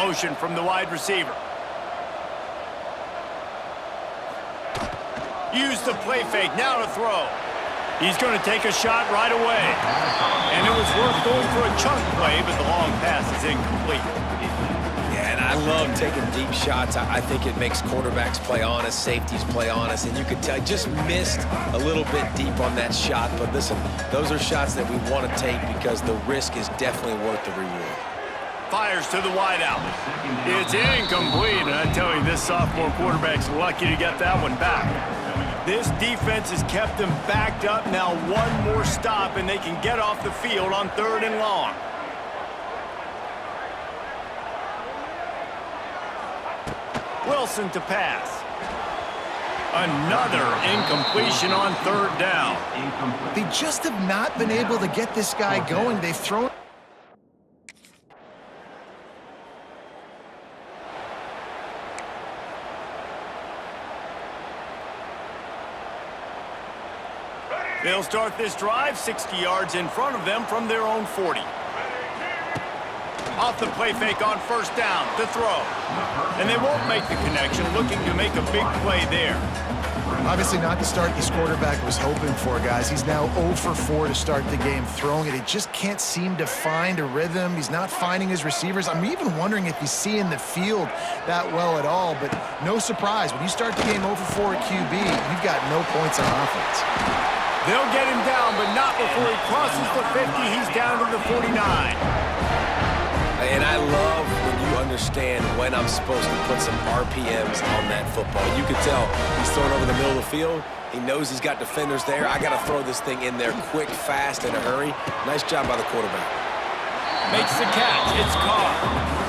Motion from the wide receiver. Use the play fake, now to throw. He's going to take a shot right away. And it was worth going for a chunk play, but the long pass is incomplete. Yeah, and I love taking deep shots. I think it makes quarterbacks play honest, safeties play honest, and you could tell just missed a little bit deep on that shot. But listen, those are shots that we want to take because the risk is definitely worth the reward. Fires to the wideout. It's incomplete, and I tell you, this sophomore quarterback's lucky to get that one back. This defense has kept them backed up. Now one more stop, and they can get off the field on 3rd and long. Wilson to pass. Another incompletion on 3rd down. They just have not been able to get this guy going. They've thrown... They'll start this drive 60 yards in front of them from their own 40. Off the play fake on 1st down to throw. And they won't make the connection, looking to make a big play there. Obviously not the start this quarterback was hoping for, guys. He's now 0 for 4 to start the game throwing it. He just can't seem to find a rhythm. He's not finding his receivers. I'm even wondering if he's seeing the field that well at all, but no surprise. When you start the game 0 for 4 at QB, you've got no points on offense. They'll get him down, but not before he crosses the 50. He's down to the 49. And I love when you understand when I'm supposed to put some RPMs on that football. You can tell he's throwing over the middle of the field. He knows he's got defenders there. I got to throw this thing in there quick, fast, in a hurry. Nice job by the quarterback. Makes the catch. It's Carr.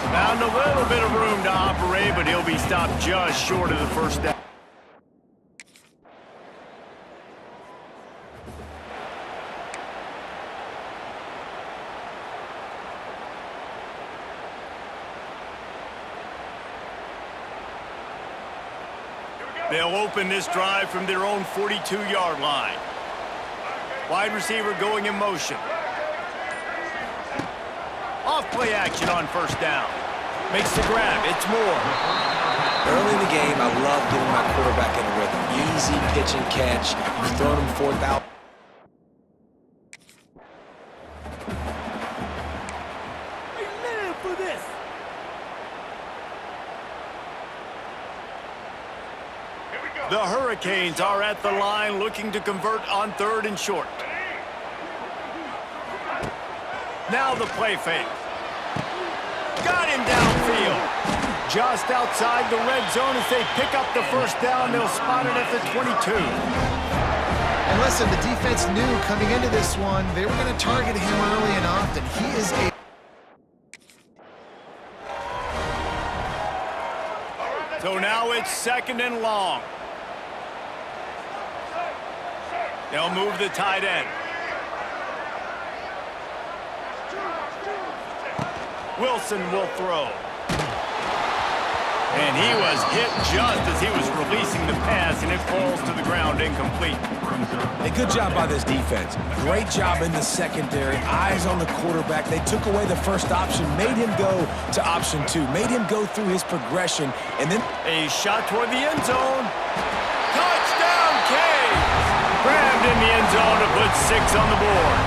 Found a little bit of room to operate, but he'll be stopped just short of the 1st down. They'll open this drive from their own 42-yard line. Wide receiver going in motion. Off play action on 1st down. Makes the grab. It's Moore. Early in the game, I love getting my quarterback in a rhythm. Easy pitch and catch. You've thrown him 4th out. The Hurricanes are at the line looking to convert on 3rd and short. Now the play fake. Got him downfield. Just outside the red zone as they pick up the 1st down. They'll spot it at the 22. And listen, the defense knew coming into this one, they were going to target him early and often. He is a... So now it's 2nd and long. They'll move the tight end. Wilson will throw. And he was hit just as he was releasing the pass, and it falls to the ground incomplete. A good job by this defense. Great job in the secondary. Eyes on the quarterback. They took away the 1st option, made him go to option 2, made him go through his progression, and then a shot toward the end zone. Touchdown, Canes! Grabbed in the end zone to put 6 on the board.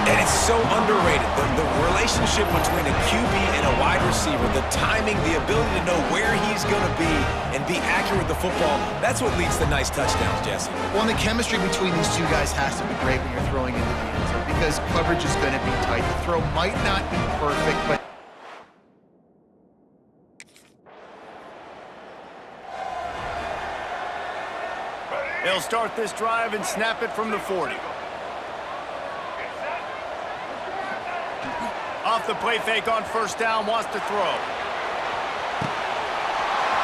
And it's so underrated. The relationship between a QB and a wide receiver, the timing, the ability to know where he's going to be and be accurate with the football, that's what leads to nice touchdowns, Jesse. Well, and the chemistry between these two guys has to be great when you're throwing into the end zone because coverage is going to be tight. The throw might not be perfect, but they'll start this drive and snap it from the 40. Off the play fake on 1st down, wants to throw.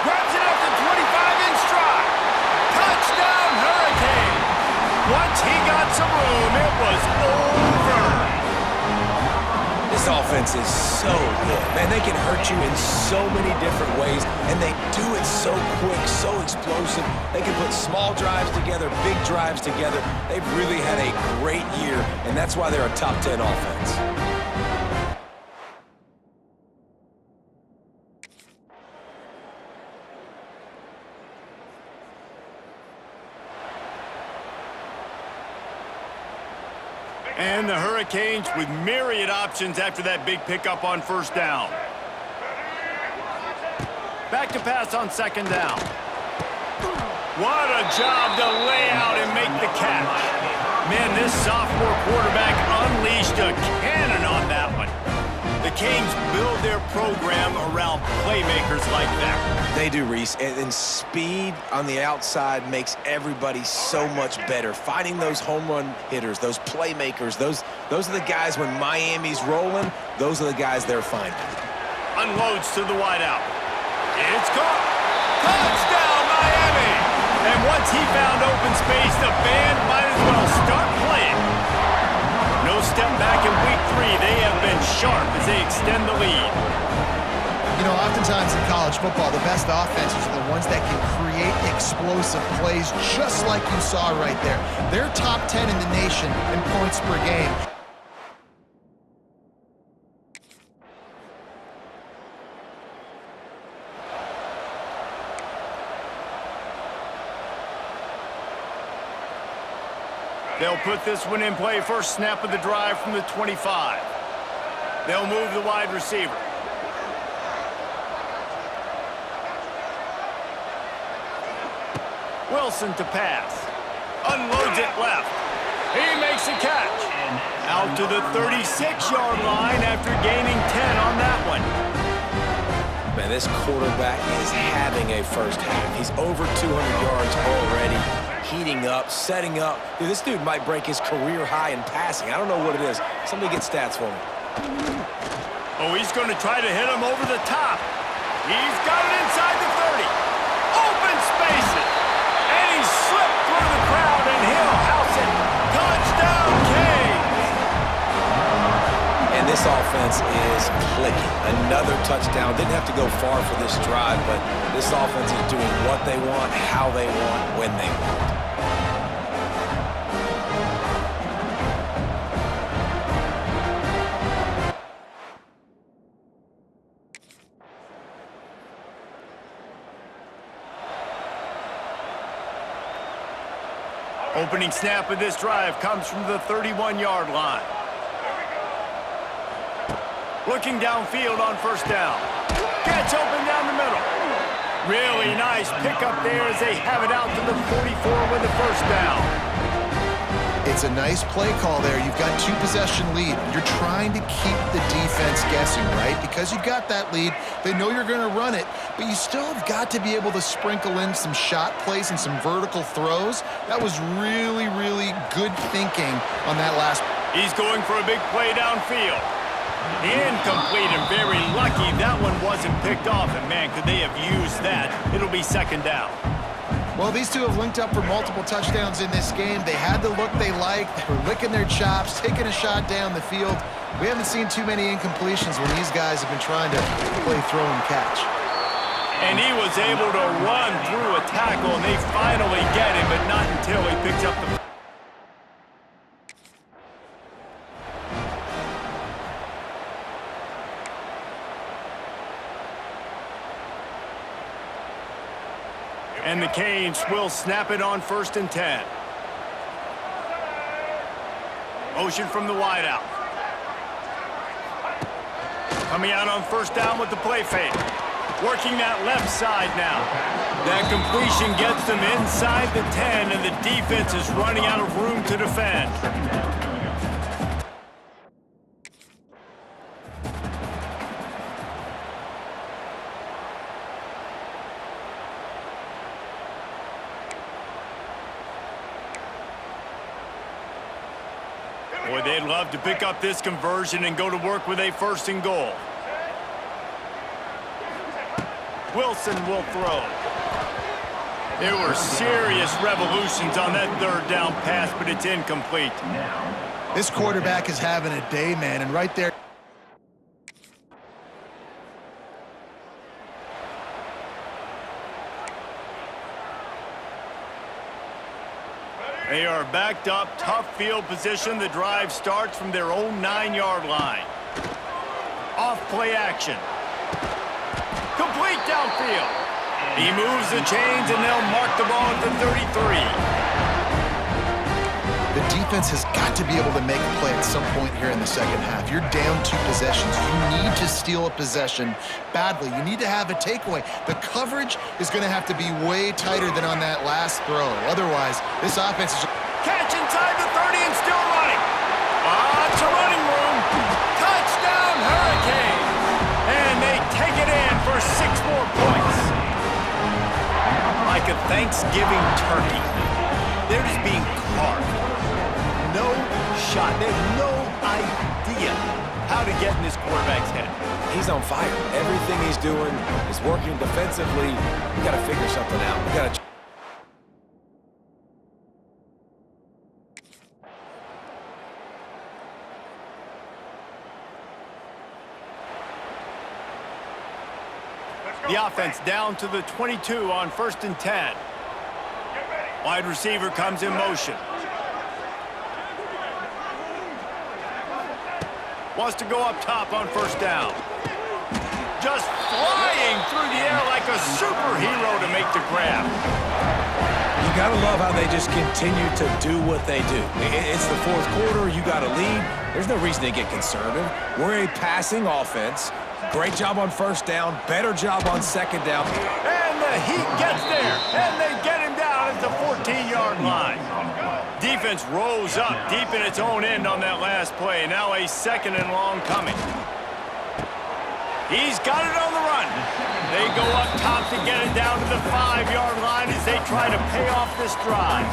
Grabs it at the 25 in stride. Touchdown, Hurricane. Once he got some room, it was over. This offense is so good. Man, they can hurt you in so many different ways, and they do it so quick, so explosive. They can put small drives together, big drives together. They've really had a great year, and that's why they're a top 10 offense. And the Hurricanes with myriad options after that big pickup on first down. Back to pass on second down. What a job to lay out and make the catch. Man, this sophomore quarterback unleashed a cannon on that one. The Canes build their program around playmakers like that. They do, Reese, and speed on the outside makes everybody so much better. Finding those home run hitters, those playmakers, those are the guys when Miami's rolling, those are the guys they're finding. Unloads to the wideout. It's caught. Touchdown, Miami! And once he found open space, the band might as well start playing. No step back in week 3. They have been sharp as they extend the lead. You know, oftentimes in college football, the best offenses are the ones that can create explosive plays just like you saw right there. They're top 10 in the nation in points per game. They'll put this one in play. First snap of the drive from the 25. They'll move the wide receiver. Wilson to pass. Unloads it left. He makes a catch. Out to the 36-yard line after gaining 10 on that one. Man, this quarterback is having a first half. He's over 200 yards already, heating up, setting up. Dude, this dude might break his career high in passing. I don't know what it is. Somebody get stats for me. Oh, he's going to try to hit him over the top. He's got it inside the 30. Open spaces. And he slipped through the crowd, and he'll house it. Touchdown, Canes! And this offense is clicking. Another touchdown. Didn't have to go far for this drive, but this offense is doing what they want, how they want, when they want. Opening snap of this drive comes from the 31-yard line. Looking downfield on first down. Gets open down the middle. Really nice pickup there as they have it out to the 44 with the first down. It's a nice play call there. You've got 2-possession lead. You're trying to keep the defense guessing, right? Because you've got that lead, they know you're going to run it, but you still have got to be able to sprinkle in some shot plays and some vertical throws. That was really, really good thinking on that last. He's going for a big play downfield. Incomplete, and very lucky that one wasn't picked off. And man, could they have used that? It'll be second down. Well, these two have linked up for multiple touchdowns in this game. They had the look they liked. They were licking their chops, taking a shot down the field. We haven't seen too many incompletions when these guys have been trying to play throw and catch. And he was able to run through a tackle, and they finally get him, but not until he picks up the... And the Canes will snap it on 1st and 10. Motion from the wideout. Coming out on first down with the play fake. Working that left side now. That completion gets them inside the 10, and the defense is running out of room to defend. Boy, they'd love to pick up this conversion and go to work with a 1st and goal. Wilson will throw. There were serious revolutions on that 3rd down pass, but it's incomplete. This quarterback is having a day, man, and right there. They are backed up, tough field position. The drive starts from their own 9-yard line. Off play action. Complete downfield. He moves the chains, and they'll mark the ball at the 33. The defense has got to be able to make a play at some point here in the second half. You're down 2 possessions. You need to steal a possession badly. You need to have a takeaway. The coverage is going to have to be way tighter than on that last throw. Otherwise, this offense is... Catch inside the 30 and still running. Lots of running room. Touchdown, Hurricanes. And they take it in for 6 more points. Like a Thanksgiving turkey, they're just being carved. No shot. They have no idea how to get in this quarterback's head. He's on fire. Everything he's doing is working defensively. We got to figure something out. We got to... The offense down to the 22 on 1st and 10. Wide receiver comes in motion. Wants to go up top on 1st down. Just flying through the air like a superhero to make the grab. You got to love how they just continue to do what they do. It's the 4th quarter. You got a lead. There's no reason to get conservative. We're a passing offense. Great job on 1st down. Better job on 2nd down. And the Heat gets there. And they get him down at the 14-yard line. Defense rolls up deep in its own end on that last play. Now a 2nd and long coming. He's got it on the run. They go up top to get it down to the 5-yard line as they try to pay off this drive.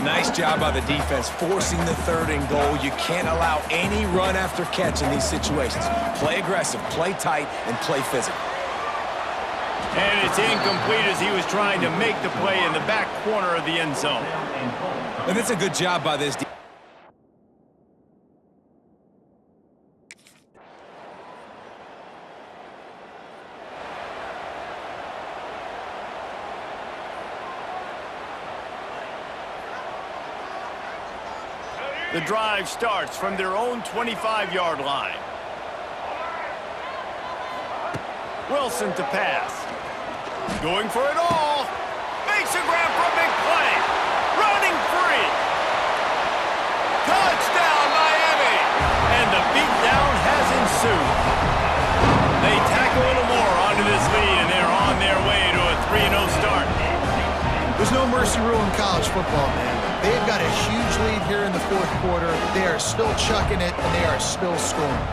Nice job by the defense forcing the 3rd and goal. You can't allow any run after catch in these situations. Play aggressive, play tight, and play physical. And it's incomplete as he was trying to make the play in the back corner of the end zone. And it's a good job by this defense. The drive starts from their own 25-yard line. Wilson to pass. Going for it all. Makes a grab for a big play. Running free. Touchdown, Miami. And the beatdown has ensued. They tack a little more onto this lead, and they're on their way to a 3-0 start. There's no mercy rule in college football, man. They've got a huge lead here in the 4th quarter. They are still chucking it, and they are still scoring.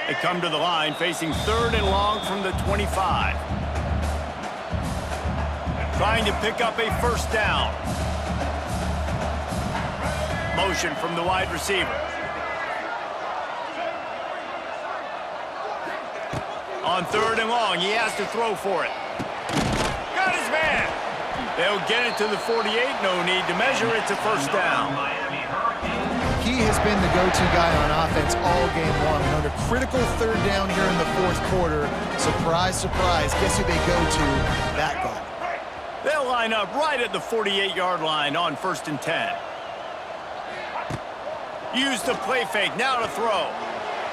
They come to the line facing 3rd and long from the 25. Trying to pick up a 1st down. Motion from the wide receiver. On 3rd and long, he has to throw for it. Got his man. They'll get it to the 48. No need to measure. It's a 1st down. He has been the go-to guy on offense all game long. And on a critical 3rd down here in the 4th quarter, surprise, surprise, guess who they go to? That guy. They'll line up right at the 48-yard line on 1st and 10. Use the play fake, now to throw.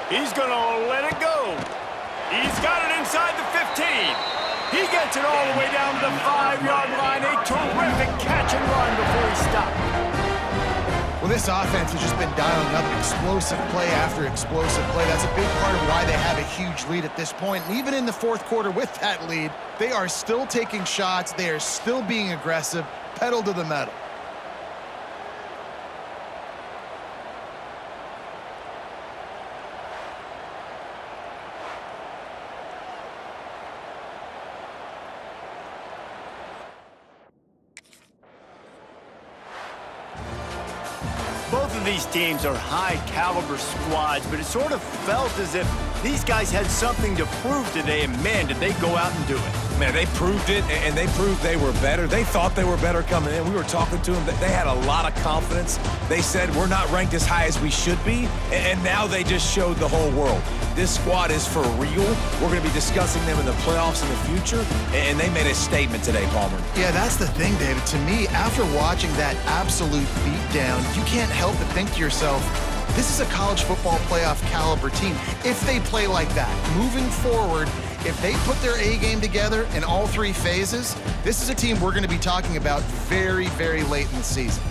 He's going to let it go. He's got it inside the 15. He gets it all the way down to the 5-yard line. A terrific catch and run before he stopped. Well, this offense has just been dialing up explosive play after explosive play. That's a big part of why they have a huge lead at this point. And even in the 4th quarter with that lead, they are still taking shots. They are still being aggressive, pedal to the metal. Both of these teams are high-caliber squads, but it sort of felt as if these guys had something to prove today, and man, did they go out and do it. Man, they proved it, and they proved they were better. They thought they were better coming in. We were talking to them. They had a lot of confidence. They said, we're not ranked as high as we should be, and now they just showed the whole world. This squad is for real. We're going to be discussing them in the playoffs in the future, and they made a statement today, Palmer. Yeah, that's the thing, David. To me, after watching that absolute beatdown, you can't help but think to yourself, this is a college football playoff caliber team. If they play like that, moving forward, if they put their A game together in all three phases, this is a team we're going to be talking about very, very late in the season.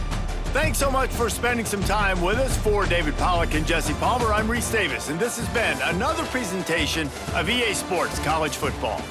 Thanks so much for spending some time with us. For David Pollack and Jesse Palmer, I'm Reese Davis, and this has been another presentation of EA Sports College Football.